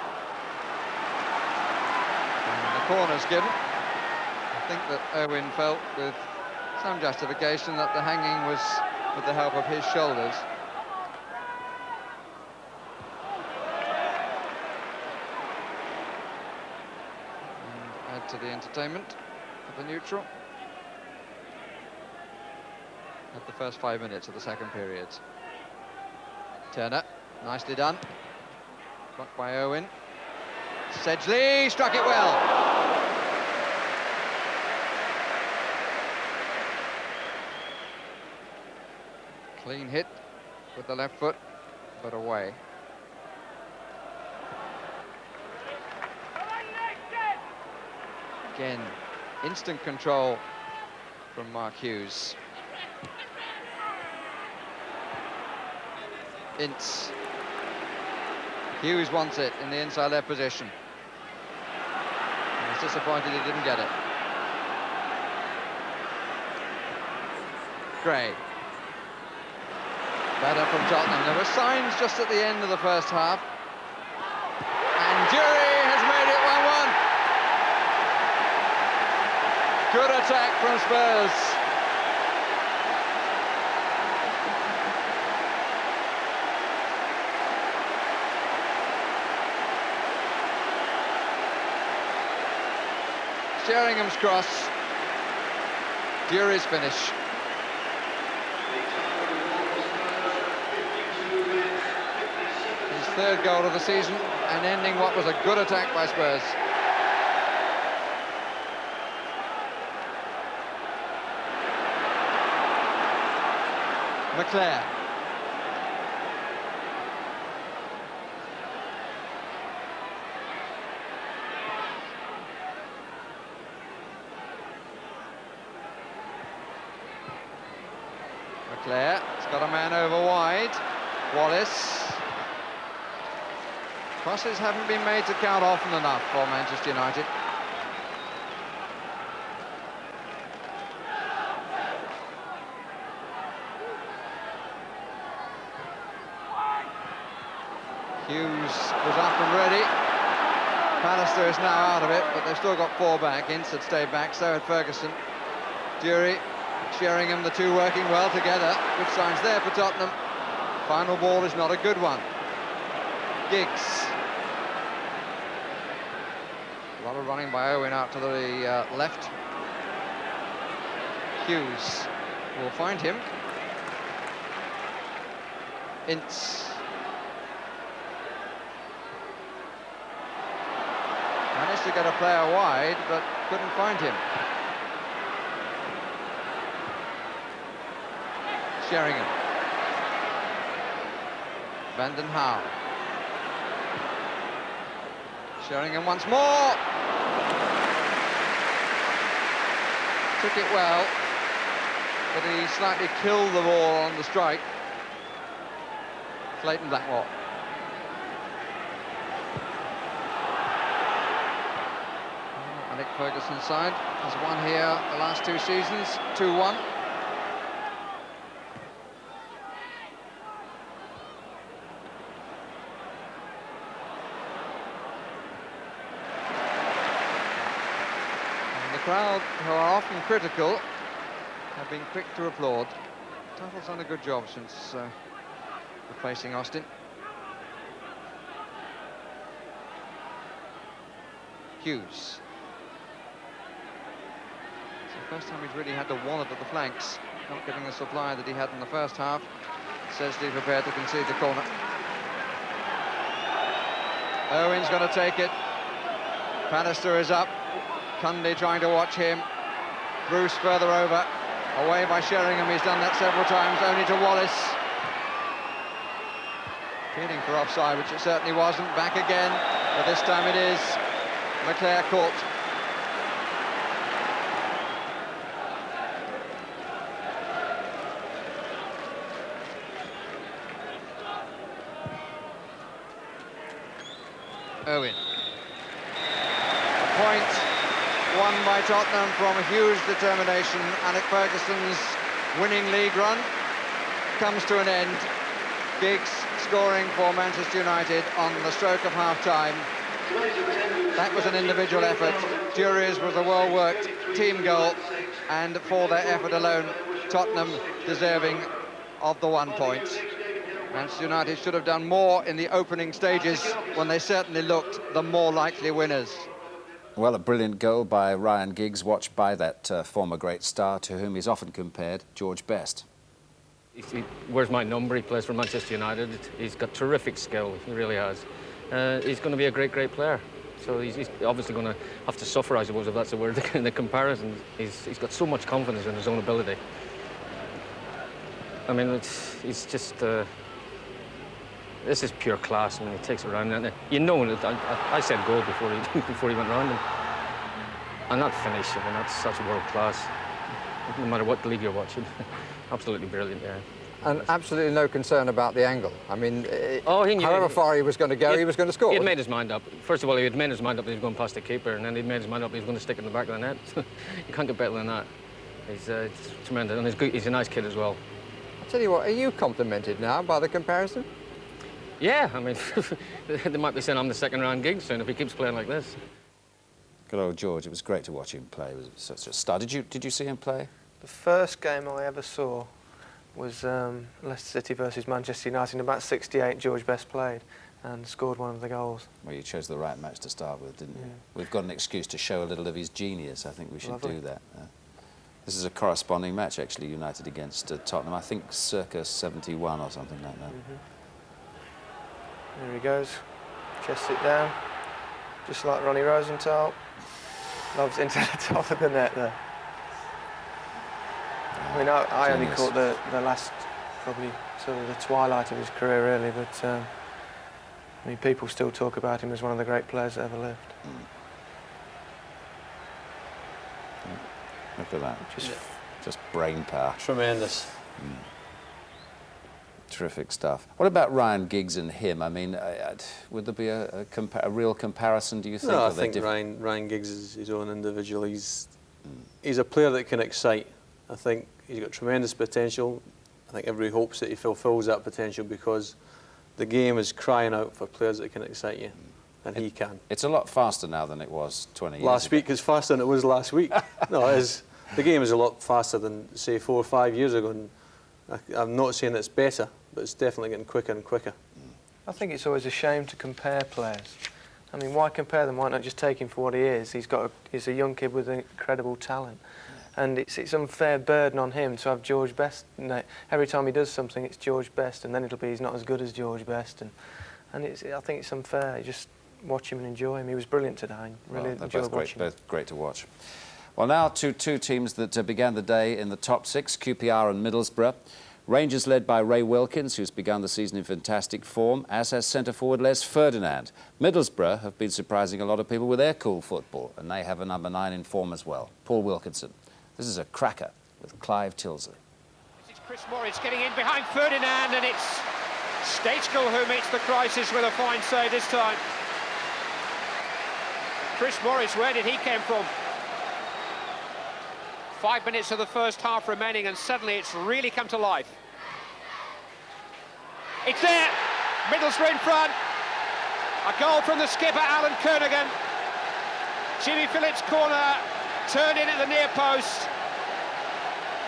And the corner's given. I think that Owen felt with some justification that the hanging was with the help of his shoulders. And add to the entertainment of the neutral at the first 5 minutes of the second period. Turner, nicely done. Blocked by Owen. Sedgley struck it well. Clean hit with the left foot, but away. Again, instant control from Mark Hughes. Ince. Hughes wants it in the inside left position. And he's disappointed he didn't get it. Gray. Better from Tottenham. There were signs just at the end of the first half. And Jury has made it 1-1. Good attack from Spurs. Sheringham's cross. Jury's finish. third goal of the season and ending what was a good attack by Spurs. McClare. McClare has got a man over wide. Wallace. Crosses haven't been made to count often enough for Manchester United. Hughes was up and ready. Pallister is now out of it, but they've still got 4 back. Ince had stayed back, so had Ferguson. Dury, Sheringham, the two working well together. Good signs there for Tottenham. Final ball is not a good one. Giggs. A lot of running by Owen out to the left. Hughes will find him. Ince. Managed to get a player wide, but couldn't find him. Sheringham. Vanden Hauwe. Sheringham once more. Took it well, but he slightly killed the ball on the strike. Clayton Blackwell. Nick Ferguson's side has won here the last 2 seasons, 2-1. And the crowd, who are often critical, have been quick to applaud. Tuffle's done a good job since replacing Austin. Hughes. First time he's really had to wallet at the flanks, not getting the supply that he had in the first half. Sedgley prepared to concede the corner. Owen's going to take it. Pallister is up. Cundy trying to watch him. Bruce further over. Away by Sheringham. He's done that several times, only to Wallace. Feeling for offside, which it certainly wasn't. Back again, but this time it is. McClare caught. Owen. A point won by Tottenham from a huge determination. Alec Ferguson's winning league run comes to an end. Giggs scoring for Manchester United on the stroke of half-time. That was an individual effort. Dury's was a well-worked team goal, and for their effort alone, Tottenham deserving of the 1 point. Manchester United should have done more in the opening stages when they certainly looked the more likely winners. Well, a brilliant goal by Ryan Giggs, watched by that former great star to whom he's often compared, George Best. He wears my number. He plays for Manchester United. He's got terrific skill, he really has. He's going to be a great, great player. So he's obviously going to have to suffer, I suppose, if that's the word, in the comparison. He's got so much confidence in his own ability. I mean, he's just... this is pure class. I mean, he takes it around. And you know, I said goal before he went round him. And that finish, I mean, that's world class. No matter what league you're watching. Absolutely brilliant, yeah. And absolutely no concern about the angle. I mean, however far he was going to go, he was going to score. He'd made his mind up. First of all, he had made his mind up that he was going past the keeper, and then he'd made his mind up he was going to stick it in the back of the net. You can't get better than that. He's tremendous, and he's a nice kid as well. I'll tell you what, are you complimented now by the comparison? Yeah, I mean, they might be saying I'm the second-round Giggs soon if he keeps playing like this. Good old George. It was great to watch him play. It was such a star. Did you see him play? The first game I ever saw was Leicester City versus Manchester United. In about 68, George Best played and scored one of the goals. Well, you chose the right match to start with, didn't you? We've got an excuse to show a little of his genius. I think we should do that. This is a corresponding match, actually, United against Tottenham. I think circa 71 or something like that. There he goes. Chests it down. Just like Ronnie Rosenthal. Lobs into the top of the net there. I mean, I only caught the last, probably sort of the twilight of his career, really, but I mean, people still talk about him as one of the great players that ever lived. Look at that. Just brain power. Tremendous. Terrific stuff. What about Ryan Giggs and him? I mean, would there be a real comparison, do you think? No, I think Ryan Giggs is his own individual. He's a player that can excite. I think he's got tremendous potential. I think everybody hopes that he fulfills that potential because the game is crying out for players that can excite you, and he can. It's a lot faster now than it was 20 years ago. Last week is faster than it was last week. No, it is. The game is a lot faster than, say, 4 or 5 years ago. And I'm not saying it's better, but it's definitely getting quicker and quicker. I think it's always a shame to compare players. I mean, why compare them? Why not just take him for what he is? He's a young kid with incredible talent. And it's unfair burden on him to have George Best. Every time he does something, it's George Best, and then it'll be he's not as good as George Best. And I think it's unfair. You just watch him and enjoy him. He was brilliant today. Really enjoyed watching him. Both great to watch. Well, now to two teams that began the day in the top 6, QPR and Middlesbrough. Rangers led by Ray Wilkins, who's begun the season in fantastic form, as has centre-forward Les Ferdinand. Middlesbrough have been surprising a lot of people with their cool football, and they have a number 9 in form as well, Paul Wilkinson. This is a cracker with Clive Tilsley. This is Chris Morris getting in behind Ferdinand, and it's Stachel who meets the crisis with a fine save this time. Chris Morris, where did he come from? 5 minutes of the first half remaining, and suddenly it's really come to life. It's there! Middlesbrough in front. A goal from the skipper, Alan Kernigan. Jimmy Phillips' corner, turned in at the near post.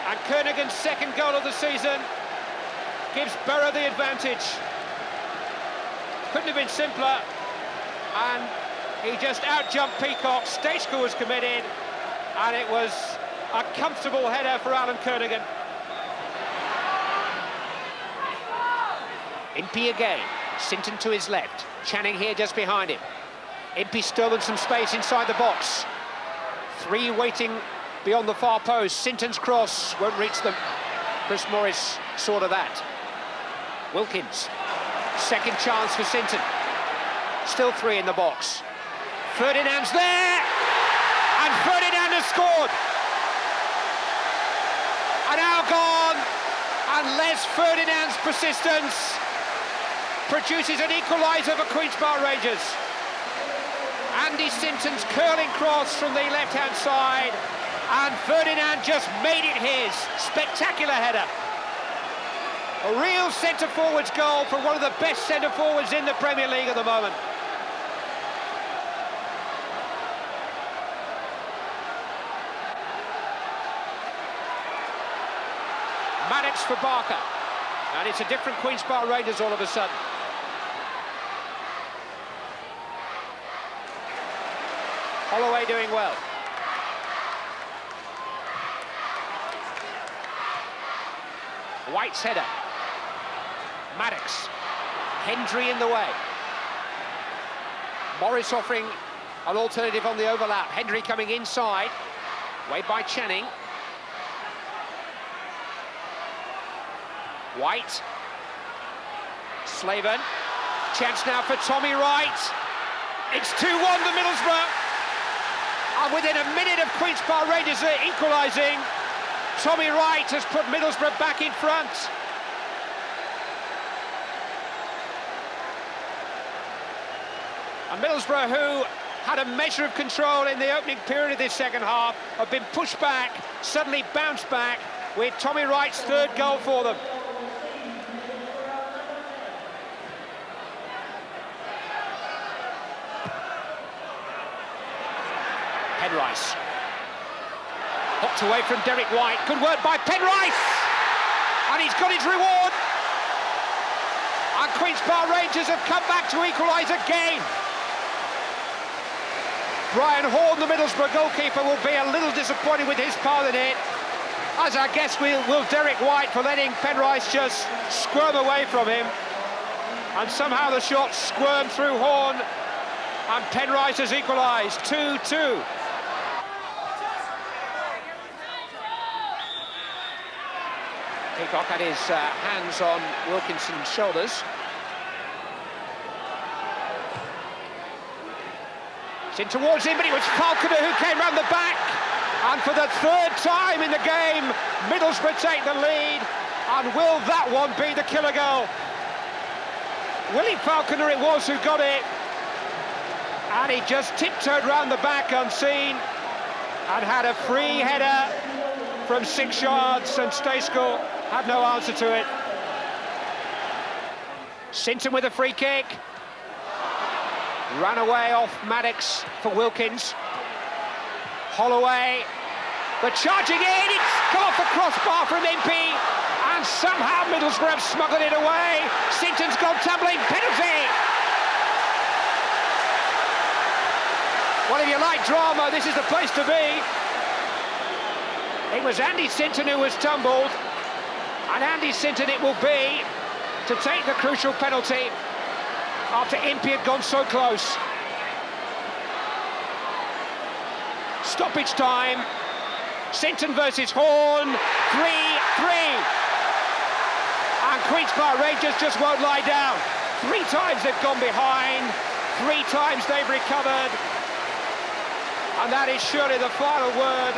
And Kernigan's second goal of the season gives Borough the advantage. Couldn't have been simpler. And he just out-jumped Peacock. Stachel was committed, and it was a comfortable header for Alan Kernigan. Impey again, Sinton to his left, Channing here just behind him. Impey stolen some space inside the box. 3 waiting beyond the far post. Sinton's cross won't reach them. Chris Morris saw to that. Wilkins, second chance for Sinton. Still 3 in the box. Ferdinand's there! And Ferdinand has scored! An hour gone, and Les Ferdinand's persistence produces an equaliser for Queen's Park Rangers. Andy Sinton's curling cross from the left-hand side, and Ferdinand just made it his. Spectacular header. A real centre-forwards goal for one of the best centre-forwards in the Premier League at the moment. Maddox for Barker, and it's a different Queen's Park Rangers all of a sudden. Holloway doing well. White's header. Maddox. Hendry in the way. Morris offering an alternative on the overlap. Hendry coming inside. Way by Channing. White. Slaven. Chance now for Tommy Wright. It's 2-1 to Middlesbrough. And within a minute of Queen's Park Rangers equalising, Tommy Wright has put Middlesbrough back in front. And Middlesbrough, who had a measure of control in the opening period of this second half, have been pushed back, suddenly bounced back with Tommy Wright's third goal for them. Penrice. Hooked away from Derek White. Good work by Penrice! And he's got his reward. And Queen's Park Rangers have come back to equalise again. Brian Horn, the Middlesbrough goalkeeper, will be a little disappointed with his part in it, as I guess will Derek White for letting Penrice just squirm away from him. and somehow the shot squirmed through Horn, and Penrice has equalised, 2-2. Peacock had his hands on Wilkinson's shoulders. It's in towards him, but it was Falconer who came round the back. And for the third time in the game, Middlesbrough take the lead. And will that one be the killer goal? Willie Falconer it was who got it. And he just tiptoed round the back unseen and had a free header from 6 yards, and Stayskill had no answer to it. Sinton with a free kick. Ran away off Maddox for Wilkins. Holloway, but charging in, it's come off the crossbar from Impey, and somehow Middlesbrough have smuggled it away. Sinton's gone tumbling, penalty! Well, if you like drama, this is the place to be. It was Andy Sinton who was tumbled, and Andy Sinton it will be to take the crucial penalty after Impey had gone so close. Stoppage time. Sinton versus Horn, 3-3. And Queen's Park Rangers just won't lie down. 3 times they've gone behind, 3 times they've recovered. And that is surely the final word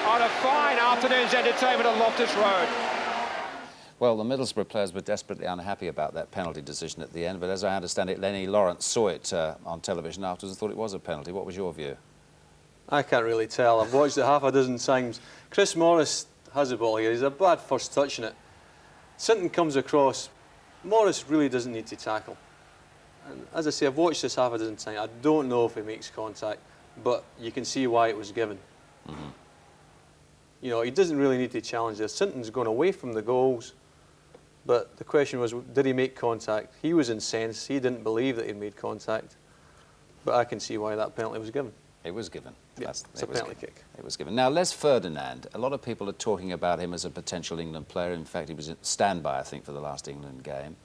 on a fine afternoon's entertainment at Loftus Road. Well, the Middlesbrough players were desperately unhappy about that penalty decision at the end, but as I understand it, Lenny Lawrence saw it on television afterwards and thought it was a penalty. What was your view? I can't really tell. I've watched it half a dozen times. Chris Morris has the ball here. He's a bad first touch in it. Sinton comes across. Morris really doesn't need to tackle. And as I say, I've watched this half a dozen times. I don't know if he makes contact, but you can see why it was given. Mm-hmm. You know, he doesn't really need to challenge this. Sinton's gone away from the goals. But the question was, did he make contact? He was incensed. He didn't believe that he'd made contact. But I can see why that penalty was given. It was given. Yeah, it's a penalty kick. It was given. Now, Les Ferdinand, a lot of people are talking about him as a potential England player. In fact, he was at standby, I think, for the last England game.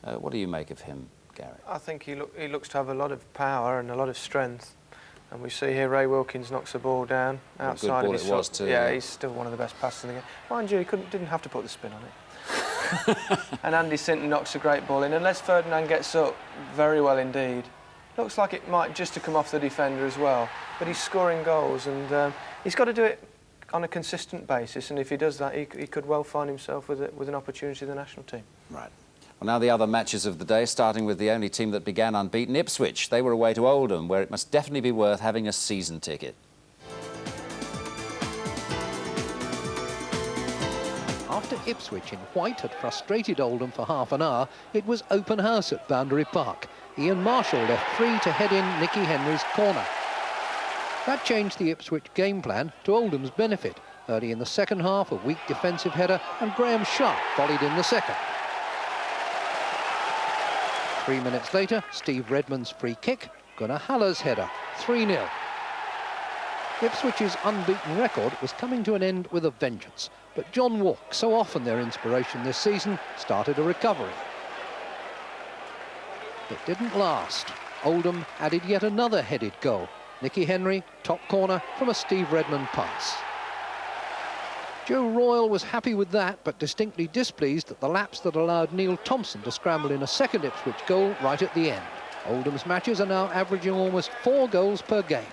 What do you make of him, Gary? I think he looks to have a lot of power and a lot of strength. And we see here Ray Wilkins knocks the ball down outside of his it was too. Yeah, he's still one of the best passers in the game. Mind you, he didn't have to put the spin on it. And Andy Sinton knocks a great ball in, and Les Ferdinand gets up very well indeed. Looks like it might just to come off the defender as well, but he's scoring goals, and he's got to do it on a consistent basis, and if he does that, he could well find himself with an opportunity in the national team. Right. Well, now the other matches of the day, starting with the only team that began unbeaten, Ipswich. They were away to Oldham, where it must definitely be worth having a season ticket. After Ipswich in white had frustrated Oldham for half an hour, it was open house at Boundary Park. Ian Marshall left free to head in Nicky Henry's corner. That changed the Ipswich game plan to Oldham's benefit. Early in the second half, a weak defensive header, and Graham Sharp volleyed in the second. 3 minutes later, Steve Redmond's free kick, Gunnar Haller's header, 3-0. Ipswich's unbeaten record was coming to an end with a vengeance, but John Walk, so often their inspiration this season, started a recovery. It didn't last. Oldham added yet another headed goal. Nicky Henry, top corner from a Steve Redmond pass. Joe Royal was happy with that, but distinctly displeased at the lapse that allowed Neil Thompson to scramble in a second Ipswich goal right at the end. Oldham's matches are now averaging almost 4 goals per game.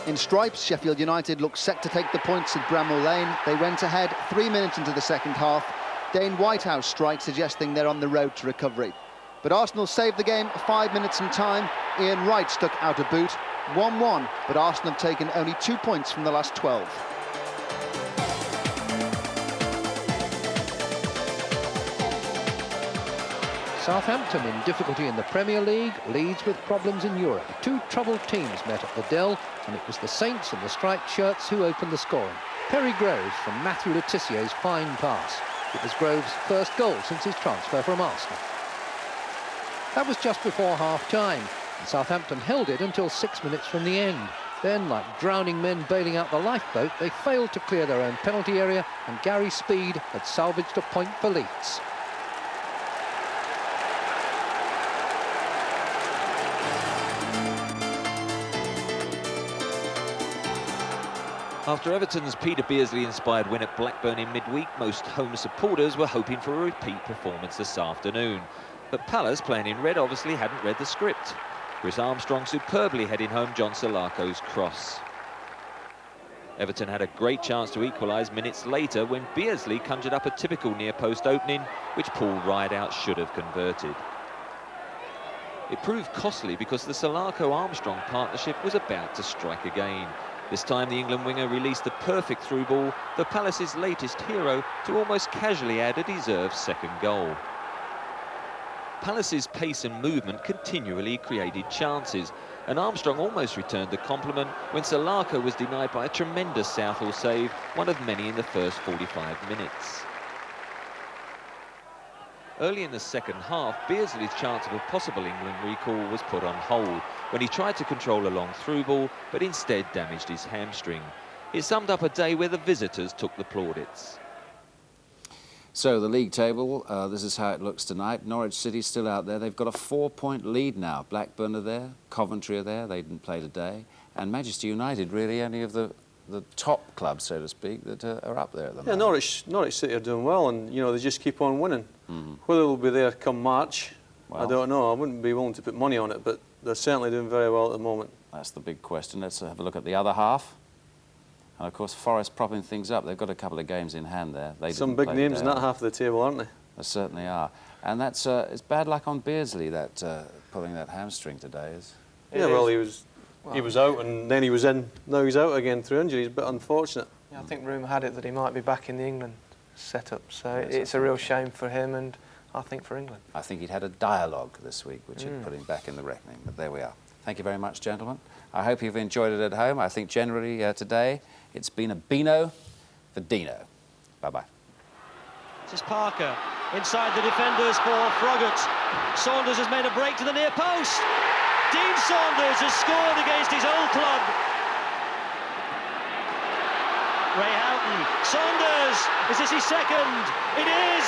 In stripes, Sheffield United looked set to take the points at Bramall Lane. They went ahead 3 minutes into the second half. Dane Whitehouse strike suggesting they're on the road to recovery. But Arsenal saved the game 5 minutes in time. Ian Wright stuck out a boot. 1-1, but Arsenal have taken only 2 points from the last 12. Southampton in difficulty in the Premier League, Leeds with problems in Europe. 2 troubled teams met at the Dell, and it was the Saints in the striped shirts who opened the scoring. Perry Groves from Matthew Le Tissier's fine pass. It was Groves' first goal since his transfer from Arsenal. That was just before half-time, and Southampton held it until 6 minutes from the end. Then, like drowning men bailing out the lifeboat, they failed to clear their own penalty area, and Gary Speed had salvaged a point for Leeds. After Everton's Peter Beardsley-inspired win at Blackburn in midweek, most home supporters were hoping for a repeat performance this afternoon. But Palace, playing in red, obviously hadn't read the script. Chris Armstrong superbly heading home John Sulako's cross. Everton had a great chance to equalise minutes later when Beardsley conjured up a typical near-post opening, which Paul Rideout should have converted. It proved costly because the Sulako-Armstrong partnership was about to strike again. This time the England winger released the perfect through ball for Palace's latest hero to almost casually add a deserved second goal. Palace's pace and movement continually created chances, and Armstrong almost returned the compliment when Sulako was denied by a tremendous Southall save, one of many in the first 45 minutes. Early in the second half, Beardsley's chance of a possible England recall was put on hold when he tried to control a long through ball, but instead damaged his hamstring. It summed up a day where the visitors took the plaudits. So the league table, this is how it looks tonight. Norwich City still out there. They've got a 4-point lead now. Blackburn are there, Coventry are there, they didn't play today, and Manchester United, really only of the top clubs, so to speak, that are up there at the moment. Norwich City are doing well, and you know, they just keep on winning. Whether they'll be there come March, well, I don't know. I wouldn't be willing to put money on it, but they're certainly doing very well at the moment. That's the big question. Let's have a look at the other half. And of course, Forest propping things up. They've got a couple of games in hand there. Some big names in that half of the table, aren't they? They certainly are. And that's it's bad luck on Beardsley, that pulling that hamstring today. Yeah, well, he was out and then he was in. Now he's out again through injuries, but unfortunate. Yeah, I think rumour had it that he might be back in the England setup, so it's a real shame for him and I think for England. I think he'd had a dialogue this week which had put him back in the reckoning, but there we are. Thank you very much, gentlemen. I hope you've enjoyed it at home. I think generally today it's been a Beano for Dino. Bye-bye. This is Parker inside the defenders for Froggatt. Saunders has made a break to the near post. Dean Saunders has scored against his old club. Ray Houghton, Saunders, is this his second? It is!